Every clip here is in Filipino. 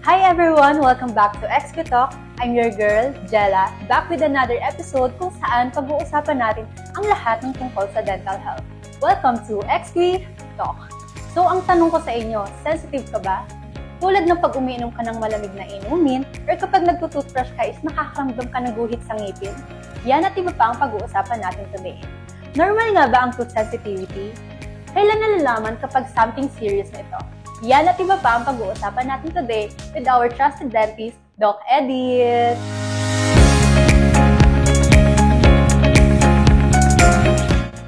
Hi everyone! Welcome back to XQ Talk. I'm your girl, Jella, back with another episode kung saan pag-uusapan natin ang lahat ng tungkol sa dental health. Welcome to XQ Talk. So ang tanong ko sa inyo, sensitive ka ba? Tulad ng pag umiinom ka ng malamig na inumin or kapag nagtutoothbrush ka is nakakaramdam ka ng guhit sa ngipin? Yan at iba pa ang pag-uusapan natin today. Normal nga ba ang tooth sensitivity? Kailan nalalaman kapag something serious na ito? Yan at iba pa ang pag-uusapan natin today with our trusted dentist, Doc Edith.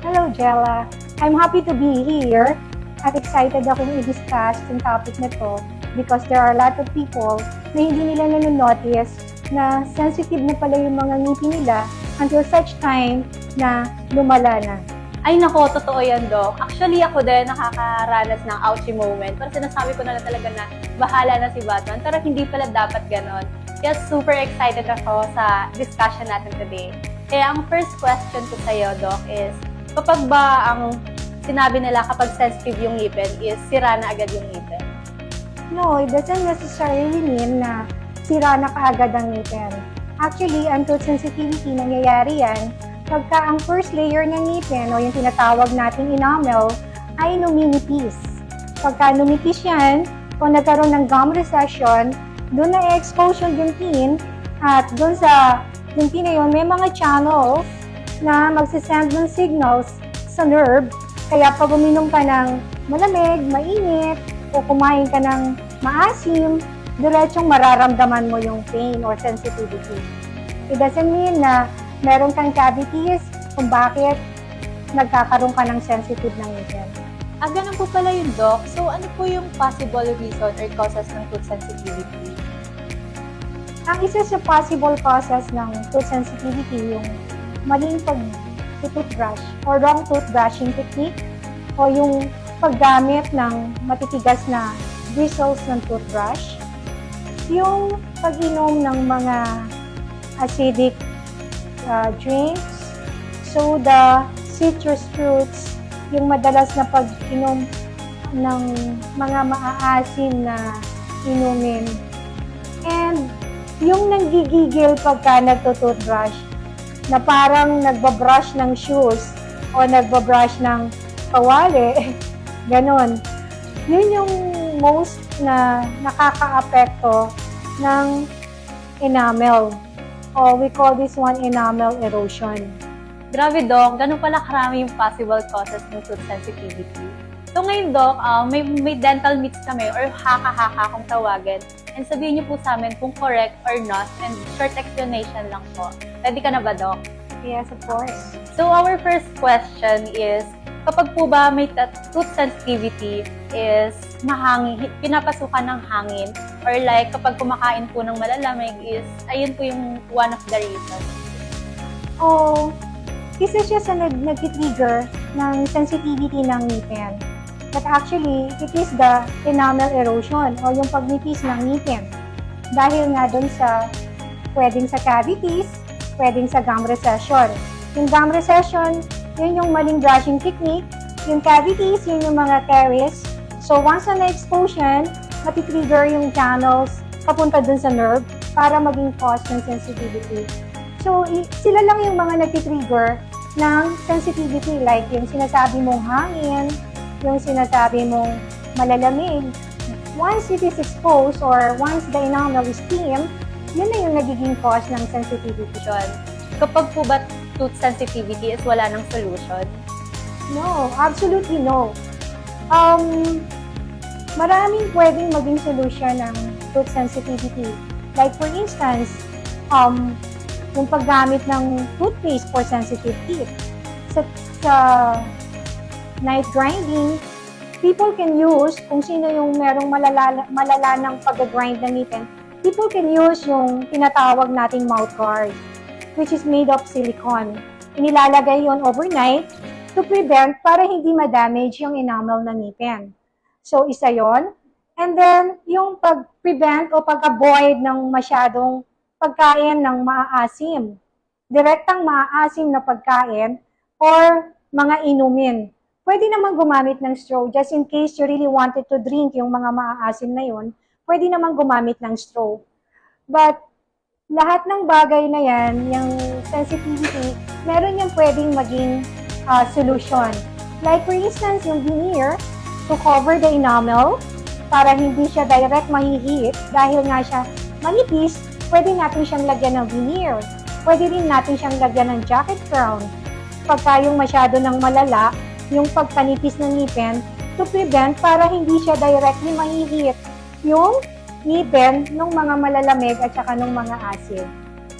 Hello, Jella. I'm happy to be here at excited akong i-discuss yung topic na to because there are a lot of people na hindi nila nanonotice na sensitive na pala yung mga ngipin nila until such time na lumala na. Ay nako, totoo yan, Doc. Actually, ako din nakakaranas ng ouchie moment. Pero sinasabi ko na lang talaga na bahala na si Batman. Pero hindi pala dapat ganon. Kaya super excited ako sa discussion natin today. Kaya ang first question ko sa'yo, Doc, is kapag ba ang sinabi nila kapag sensitive yung ngipin is sira na agad yung ngipin? No, it doesn't necessarily mean na sira na kaagad ang ngipin. Actually, ang tooth sensitivity, nangyayari yan pagka ang first layer ng ngipin o yung tinatawag nating enamel ay numinipis. Pagka numipis yan, kung nagkaroon ng gum recession, doon na-expose yung dentin at doon sa dentin na yun, may mga channels na magsisend ng signals sa nerve. Kaya pag uminom ka ng malamig, mainit, o kumain ka ng maasim, diretsong mararamdaman mo yung pain or sensitivity. It doesn't mean na meron kang cavities kung bakit nagkakaroon ka ng sensitive ng ngipin. Ganun po pala yun, Doc. So, ano po yung possible reason or causes ng tooth sensitivity? Ang isa sa possible causes ng tooth sensitivity yung maling pag-toothbrush or wrong toothbrushing technique o yung paggamit ng matitigas na bristles ng toothbrush, yung pag-inom ng mga acidic drinks, soda, citrus fruits, yung madalas na pag-inom ng mga maaasim na inumin. And yung nanggigigil pagka nagtutoothbrush, na parang nagbabrush ng shoes o nagbabrush ng kawali, ganon. Yun yung most na nakaka-apekto ng enamel. We call this one enamel erosion. Grabe, Doc. Ganun pala karami yung possible causes ng tooth sensitivity. So ngayon, Doc, may dental myths kami or haka-haka kung tawagin. And sabihin niyo po sa amin kung correct or not and short explanation lang po. Ready ka na ba, Doc? Yes, of course. So our first question is, kapag po ba may tooth sensitivity is pinapasukan ng hangin or like kapag kumakain po ng malalamig is, ayun po yung one of the reasons. Isa siya sa nag-trigger ng sensitivity ng ngipin. But actually, it is the enamel erosion o yung pagnipis ng ngipin. Dahil nga dun sa pwedeng sa cavities, pwedeng sa gum recession. Yung gum recession, yun yung maling brushing technique. Yung cavities, yun yung mga caries. So once na na-expose yan, matitrigger yung channels papunta dun sa nerve para maging cause ng sensitivity. So sila lang yung mga nagtitrigger ng sensitivity like yung sinasabi mong hangin, yung sinasabi mong malalamig. Once it is exposed or once the enamel is steamed, yun na yung nagiging cause ng sensitivity. Kapag po ba tooth sensitivity is wala ng solution? No, absolutely no. Maraming pwedeng maging solution ng tooth sensitivity. Like for instance, yung paggamit ng toothpaste for sensitive teeth. Sa night grinding, people can use, kung sino yung merong malala ng pag-grind ng ngipin, people can use yung tinatawag nating mouth guard, which is made of silicone. Inilalagay yon overnight to prevent para hindi ma-damage yung enamel ng ngipin. So, isa yon. And then, yung pag-prevent o pag-avoid ng masyadong pagkain ng maaasim. Direktang maaasim na pagkain or mga inumin. Pwede naman gumamit ng straw just in case you really wanted to drink yung mga maaasim na yun. pwede naman gumamit ng straw. But, lahat ng bagay na yan, yung sensitivity, meron yung pwedeng maging solution. Like for instance, yung veneer, to cover the enamel, para hindi siya direct mahihit, dahil nga siya manipis, pwede natin siyang lagyan ng veneer. Pwede rin natin siyang lagyan ng jacket crown. Pagka yung masyado ng malala, yung pagpanipis ng ngipin, to prevent para hindi siya directly mahihit yung ngipin ng mga malalamig at saka ng mga acid.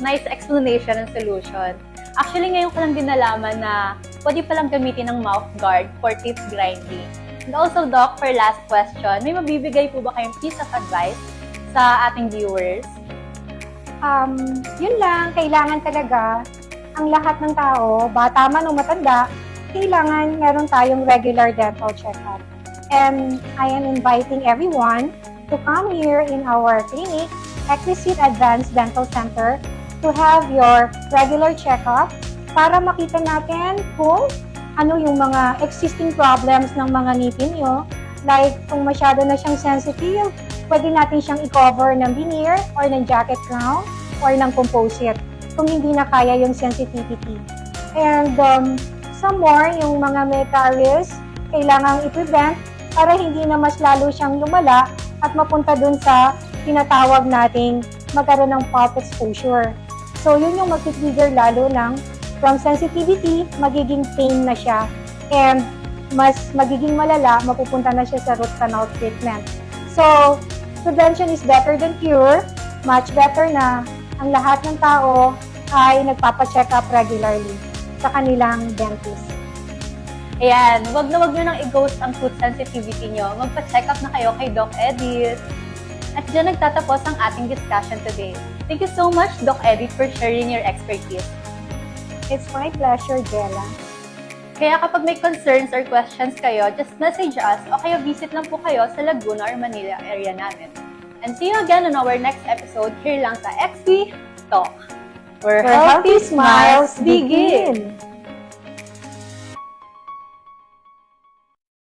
Nice explanation and solution. Actually, ngayon ko lang din nalaman na pwede palang gamitin ng mouth guard for teeth grinding. And also, Doc, for last question, may mabibigay po ba kayong piece of advice sa ating viewers? Yun lang, kailangan talaga ang lahat ng tao, bata man o matanda, kailangan meron tayong regular dental checkup. And I am inviting everyone to come here in our clinic, Exquisite Advanced Dental Center, to have your regular checkup para makita natin kung ano yung mga existing problems ng mga ngipin nyo. Like, kung masyado na siyang sensitive, pwede natin siyang i-cover ng veneer or ng jacket crown or ng composite kung hindi na kaya yung sensitivity. And some more, yung mga may caries, kailangang i-prevent para hindi na mas lalo siyang lumala at mapunta dun sa tinatawag nating magkaroon ng pulp exposure. So, yun yung mag-trigger lalo ng from sensitivity, magiging pain na siya. And mas magiging malala, mapupunta na siya sa root canal treatment. So, prevention is better than cure. Much better na ang lahat ng tao ay nagpapacheck up regularly sa kanilang dentist. Ayan, wag nyo nang i-ghost ang tooth sensitivity nyo. Magpa-check up na kayo kay Doc Edith. At dyan nagtatapos ang ating discussion today. Thank you so much, Doc Edith, for sharing your expertise. It's my pleasure, Jella. Kaya kapag may concerns or questions kayo, just message us o kaya visit lang po kayo sa Laguna or Manila area namin. And see you again on our next episode here lang sa XP Talk, where healthy smiles begin!